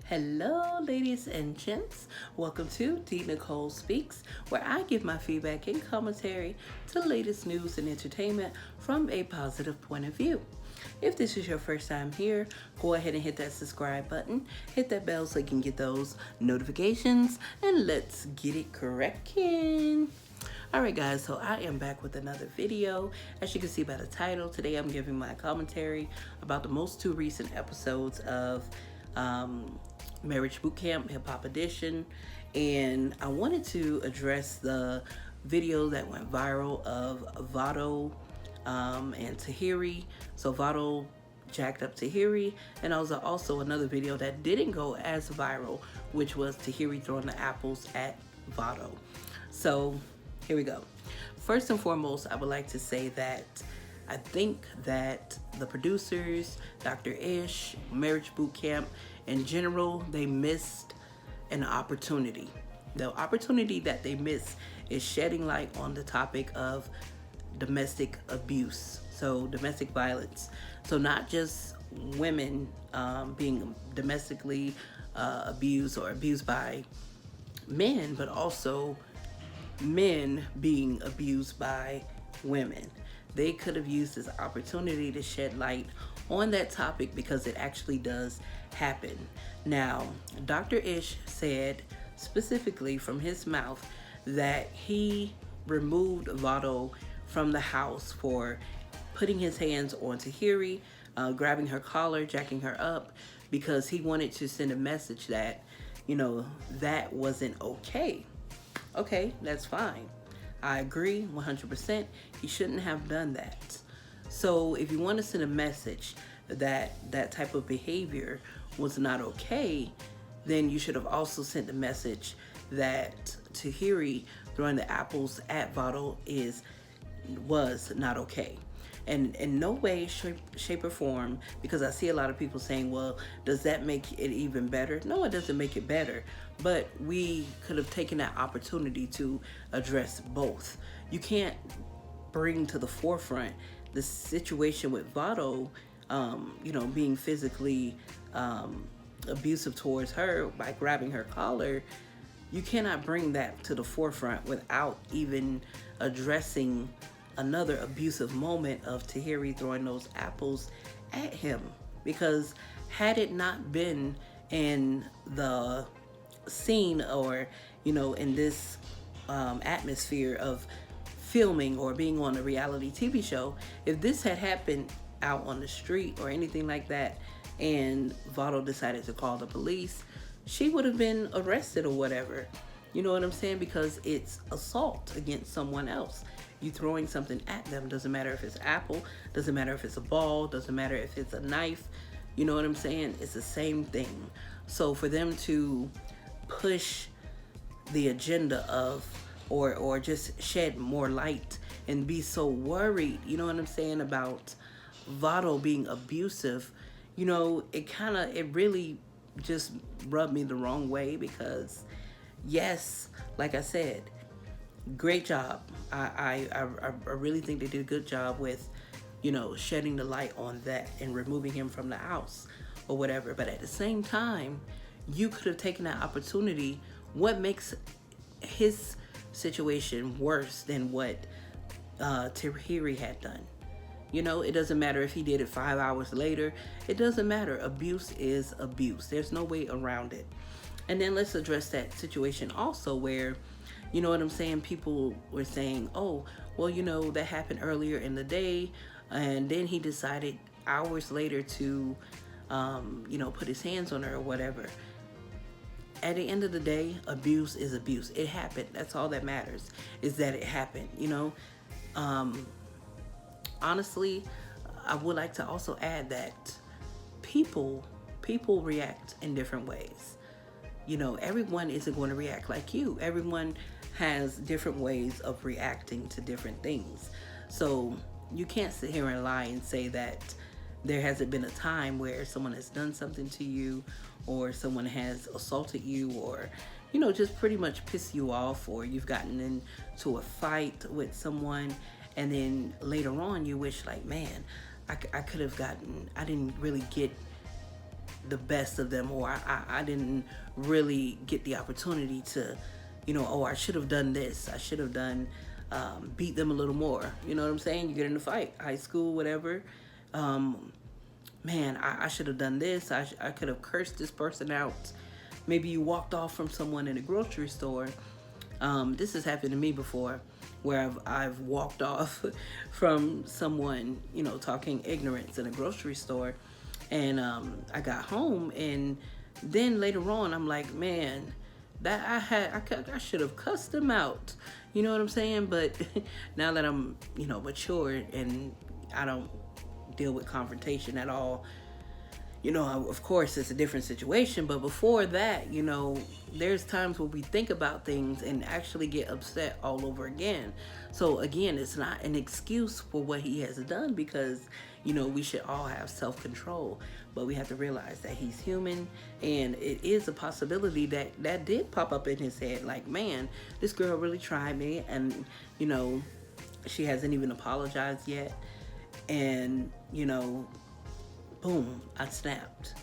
Hello, ladies and gents. Welcome to D. Nicole Speaks, where I give my feedback and commentary to the latest news and entertainment from a positive point of view. If this is your first time here, go ahead and hit that subscribe button, hit that bell so you can get those notifications, and let's get it cracking. Alright guys, so I am back with another video. As you can see by the title, today I'm giving my commentary about the most two recent episodes of Marriage Boot Camp Hip Hop Edition, and I wanted to address the video that went viral of Vado and Tahiry. So Vado jacked up Tahiry, and also another video that didn't go as viral, which was Tahiry throwing the apples at Vado. So here we go. First and foremost, I would like to say that I think that the producers, Dr. Ish, Marriage Boot Camp, in general, they missed an opportunity. The opportunity that they missed is shedding light on the topic of domestic abuse. So domestic violence. So not just women being domestically abused or abused by men, but also men being abused by women. They could have used this opportunity to shed light on that topic because it actually does happen. Now, Dr. Ish said specifically from his mouth that he removed Vado from the house for putting his hands on Tahiry, grabbing her collar, jacking her up, because he wanted to send a message that, that wasn't okay. Okay, that's fine. I agree 100%. He shouldn't have done that. So if you want to send a message that that type of behavior was not okay, then you should have also sent the message that Tahiry throwing the apples at Vado was not okay. And in no way, shape, or form, because I see a lot of people saying, well, does that make it even better? No, it doesn't make it better. But we could have taken that opportunity to address both. You can't bring to the forefront the situation with Vado, being physically abusive towards her by grabbing her collar. You cannot bring that to the forefront without even addressing another abusive moment of Tahiry throwing those apples at him. Because had it not been in the scene or, in this atmosphere of filming or being on a reality TV show, if this had happened out on the street or anything like that, and Vado decided to call the police, she would have been arrested or whatever. You know what I'm saying? Because it's assault against someone else. You throwing something at them, doesn't matter if it's apple, doesn't matter if it's a ball, doesn't matter if it's a knife. You know what I'm saying? It's the same thing. So for them to push the agenda of or just shed more light and be so worried, you know what I'm saying, about Vado being abusive, it really just rubbed me the wrong way. Because yes, like I said, great job. I really think they did a good job with, shedding the light on that and removing him from the house or whatever. But at the same time, you could have taken that opportunity. What makes his situation worse than what Tahiry had done? It doesn't matter if he did it 5 hours later. It doesn't matter. Abuse is abuse. There's no way around it. And then let's address that situation also where, you know what I'm saying, people were saying, oh, well, that happened earlier in the day, and then he decided hours later to, put his hands on her or whatever. At the end of the day, abuse is abuse. It happened. That's all that matters, is that it happened, Honestly, I would like to also add that people react in different ways. Everyone isn't going to react like you. Everyone has different ways of reacting to different things. So you can't sit here and lie and say that there hasn't been a time where someone has done something to you, or someone has assaulted you, or, just pretty much pissed you off, or you've gotten into a fight with someone, and then later on you wish, like, man, I could have I didn't really get the best of them, or I didn't really get the opportunity to, oh, I should have done this. I should have done, beat them a little more. You know what I'm saying? You get in a fight, high school, whatever. Man, I should have done this. I could have cursed this person out. Maybe you walked off from someone in a grocery store. This has happened to me before, where I've walked off from someone, talking ignorance in a grocery store. And I got home, and then later on, I'm like, man, that I should have cussed them out. You know what I'm saying? But now that I'm, mature and I don't deal with confrontation at all, of course it's a different situation. But before that, there's times where we think about things and actually get upset all over again. So again, it's not an excuse for what he has done, because we should all have self-control, but we have to realize that he's human, and it is a possibility that did pop up in his head, like, man, this girl really tried me, and she hasn't even apologized yet, and boom, I snapped.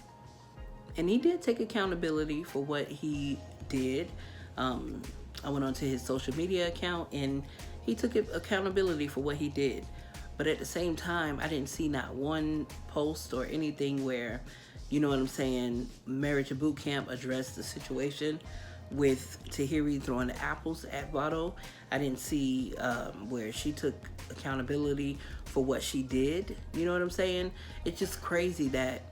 And he did take accountability for what he did. I went onto his social media account, and he took accountability for what he did. But at the same time, I didn't see not one post or anything where, Marriage and Boot Camp addressed the situation with Tahiry throwing the apples at Vado. I didn't see where she took accountability for what she did. You know what I'm saying? It's just crazy that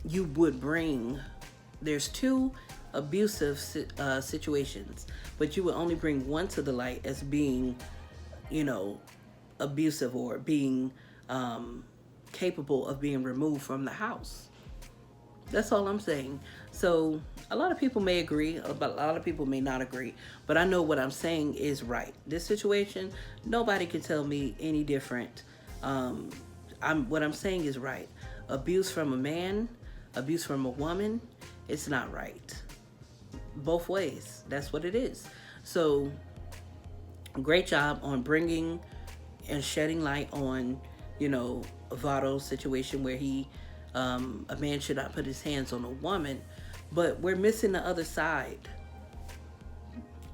you would there's two abusive situations, but you would only bring one to the light as being, abusive, or being capable of being removed from the house. That's all I'm saying. So a lot of people may agree, but a lot of people may not agree. But I know what I'm saying is right. This situation, nobody can tell me any different. What I'm saying is right. Abuse from a man, abuse from a woman, it's not right. Both ways. That's what it is. So great job on bringing and shedding light on, Vado's situation, where a man should not put his hands on a woman. But we're missing the other side.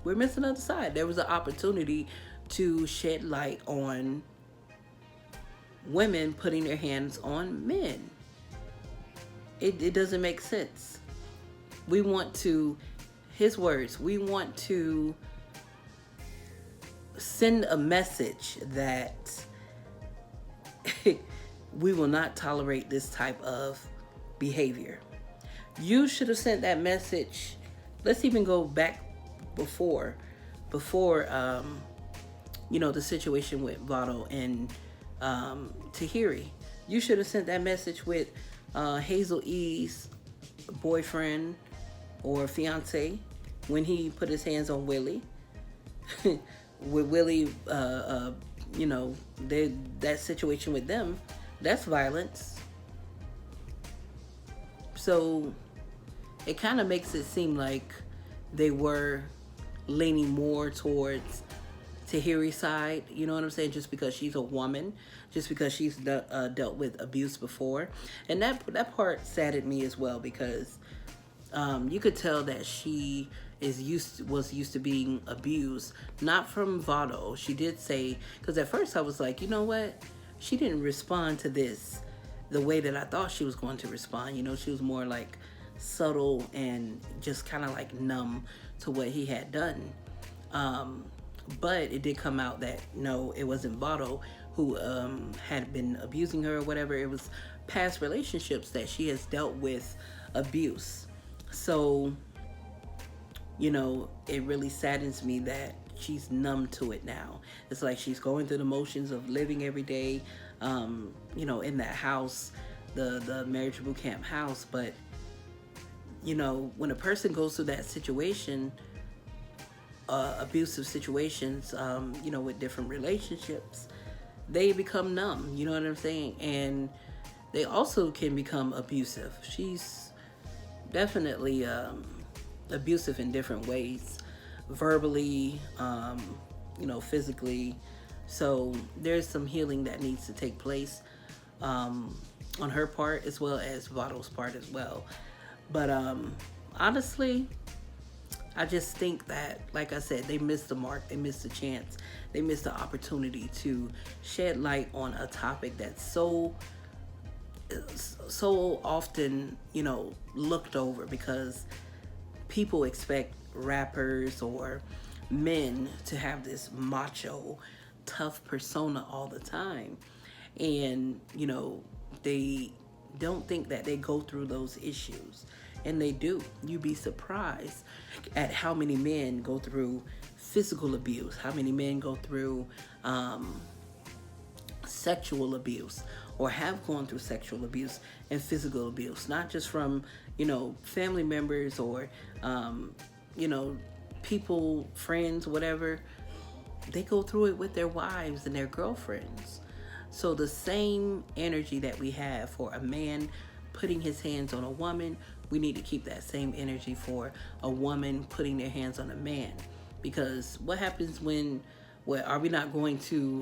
There was an opportunity to shed light on women putting their hands on men. It doesn't make sense. We want to, his words, we want to send a message that we will not tolerate this type of behavior. You should have sent that message. Let's even go back before the situation with Vado and Tahiry. You should have sent that message with Hazel E's boyfriend or fiance when he put his hands on Willie. With Willie, that situation with them, that's violence. So it kind of makes it seem like they were leaning more towards Tahiry's side, you know what I'm saying? Just because she's a woman, just because she's dealt with abuse before. And that part saddened me as well, because you could tell that she was used to being abused, not from Vado. She did say, because at first I was like, you know what? She didn't respond to this the way that I thought she was going to respond. She was more like subtle and just kind of like numb to what he had done. But it did come out that no, it wasn't Vado who had been abusing her or whatever. It was past relationships that she has dealt with abuse. So, it really saddens me that she's numb to it now. It's like she's going through the motions of living every day, in that house, the Marriage Boot Camp house. But, when a person goes through that situation, abusive situations, with different relationships, they become numb, you know what I'm saying? And they also can become abusive. She's definitely abusive in different ways, verbally, physically. So there's some healing that needs to take place. on her part as well as Vado's part as well. But honestly, I just think that, like I said, they missed the mark, they missed the chance, they missed the opportunity to shed light on a topic that's so often, looked over, because people expect rappers or men to have this macho, tough persona all the time. And, they don't think that they go through those issues. And they do. You'd be surprised at how many men go through physical abuse, how many men go through sexual abuse, or have gone through sexual abuse and physical abuse, not just from, family members or, people, friends, whatever. They go through it with their wives and their girlfriends. So the same energy that we have for a man putting his hands on a woman, we need to keep that same energy for a woman putting their hands on a man. Because what happens are we not going to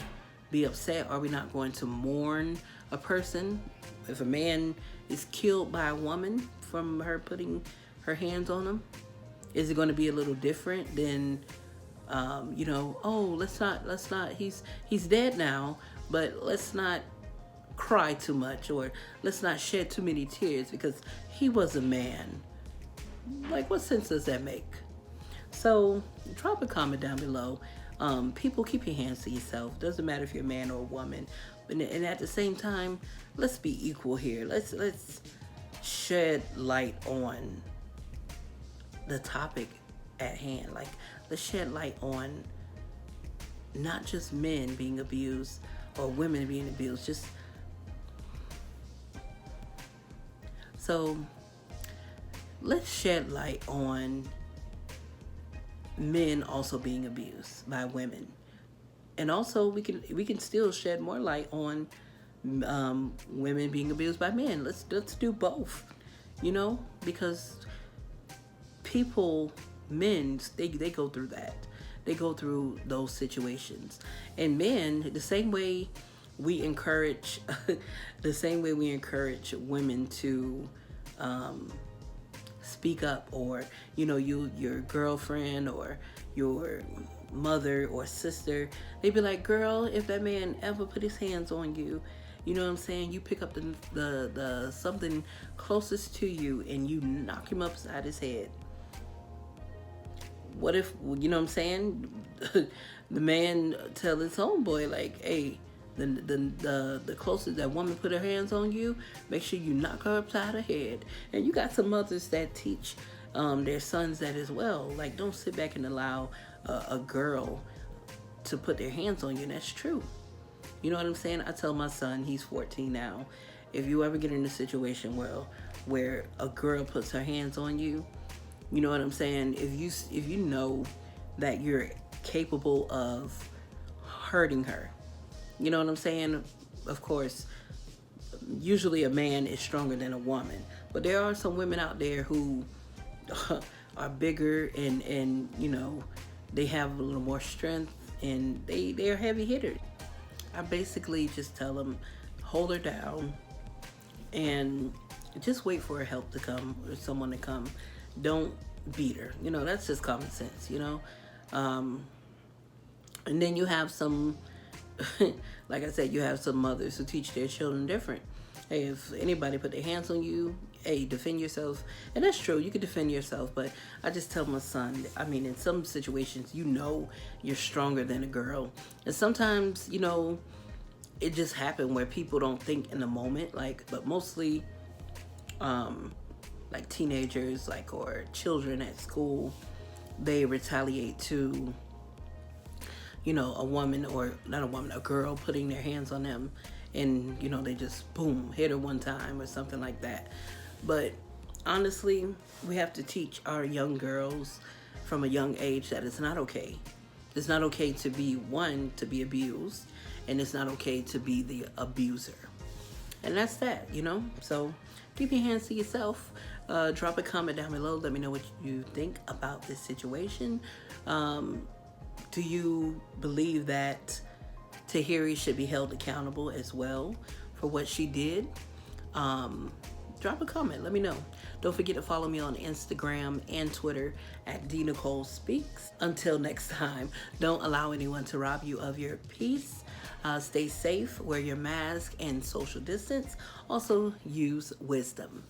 be upset? Are we not going to mourn a person? If a man is killed by a woman from her putting her hands on him, is it going to be a little different than, let's not, he's dead now, but let's not cry too much, or let's not shed too many tears because he was a man. Like, what sense does that make? So drop a comment down below. People, keep your hands to yourself. Doesn't matter if you're a man or a woman. And at the same time, let's be equal here. Let's shed light on the topic at hand. Like, let's shed light on not just men being abused or women being abused. So let's shed light on men also being abused by women. And also we can still shed more light on women being abused by men. Let's do both, because men, they go through that. They go through those situations. And men, the same way we encourage women to speak up, or your girlfriend or your mother or sister, they'd be like, girl, if that man ever put his hands on you, you know what I'm saying, you pick up the something closest to you and you knock him upside his head. What if, you know what I'm saying, the man tell his homeboy, like, hey, the closest that woman put her hands on you, make sure you knock her upside her head. And you got some mothers that teach their sons that as well. Like, don't sit back and allow a girl to put their hands on you. And that's true. You know what I'm saying? I tell my son, he's 14 now, if you ever get in a situation where a girl puts her hands on you, you know what I'm saying? If you know that you're capable of hurting her, you know what I'm saying? Of course, usually a man is stronger than a woman, but there are some women out there who are bigger and they have a little more strength, and they're heavy hitters. I basically just tell them, hold her down and just wait for her help to come, or someone to come. Don't beat her. That's just common sense, And then you have some, like I said, you have some mothers who teach their children different. Hey, if anybody put their hands on you, hey, defend yourself. And that's true, you can defend yourself, but I just tell my son, in some situations, you're stronger than a girl. And sometimes, it just happened where people don't think in the moment, but mostly, like teenagers, or children at school, they retaliate to, a woman, or not a woman, a girl putting their hands on them, and, they just, boom, hit her one time or something like that. But honestly, we have to teach our young girls from a young age that it's not okay. It's not okay to be abused, and it's not okay to be the abuser. And that's that, So keep your hands to yourself. Drop a comment down below. Let me know what you think about this situation. Do you believe that Tahiry should be held accountable as well for what she did? drop a comment. Let me know. Don't forget to follow me on Instagram and Twitter at D Nicole Speaks. Until next time, don't allow anyone to rob you of your peace. Stay safe, wear your mask and social distance. Also, use wisdom.